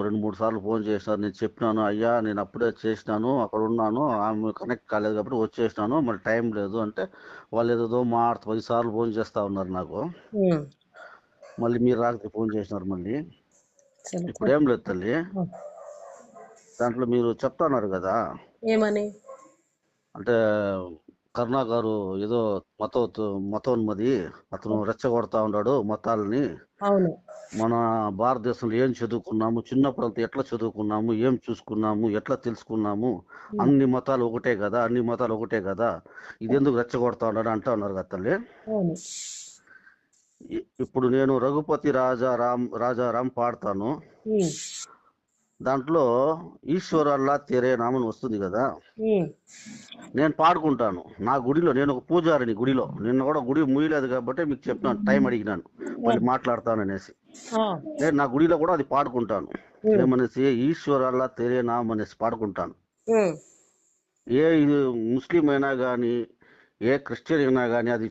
2, 3 సార్లు ఫోన్ చేసినారు. నేను చెప్పినాను, అయ్యా నేను అప్పుడే చేసినాను, అక్కడ ఉన్నాను, ఆమె కనెక్ట్ కాలేదు కాబట్టి వచ్చేసినాను, మరి టైం లేదు అంటే వాళ్ళు ఏదేదో మాట్లాడుతూ 10 సార్లు ఫోన్ చేస్తా ఉన్నారు నాకు. ఉమ్. మళ్ళీ మీరు రాత్రి ఫోన్ చేసినారు మళ్ళీ. సరే ఇప్పుడు ఏం లేదు తల్లి, దాంట్లో మీరు చెప్తున్నారు కదా, ఏమని? అంటే కరుణా గారు ఏదో మతోన్మది, అతను రెచ్చగొడతా ఉన్నాడు మతాలని. అవును. మన భారతదేశంలో ఏం చదువుకున్నాము, చిన్నప్పుడంతా ఎట్లా చదువుకున్నాము, ఏం చూసుకున్నాము, ఎట్లా తెలుసుకున్నాము, అన్ని మతాలు ఒకటే కదా, అన్ని మతాలు ఒకటే కదా, ఇది ఎందుకు రెచ్చగొడతా ఉన్నాడు అంటా ఉన్నారు కదా తల్లి. అవును. ఇప్పుడు నేను రఘుపతి రాజారాం పాడతాను. ఉమ్. దాంట్లో ఈశ్వరల్లా తెరే నామని వస్తుంది కదా, ఉమ్. నేను పాడుకుంటాను నా గుడిలో. నేను ఒక పూజారిని గుడిలో. నిన్న కూడా గుడి ముయ్యలేదు కాబట్టి మీకు చెప్పినాను, టైం అడిగినాను మళ్ళీ మాట్లాడతాననేసి. ఆ. నేను నా గుడిలో కూడా అది పాడుకుంటాను. ఉమ్. ఏమనేసి, ఈశ్వరల్లా తెరే నామ్ అనేసి పాడుకుంటాను. ఉమ్. ఏ ముస్లిం అయినా కానీ, ఏ క్రిస్టియన్ అయినా కానీ అది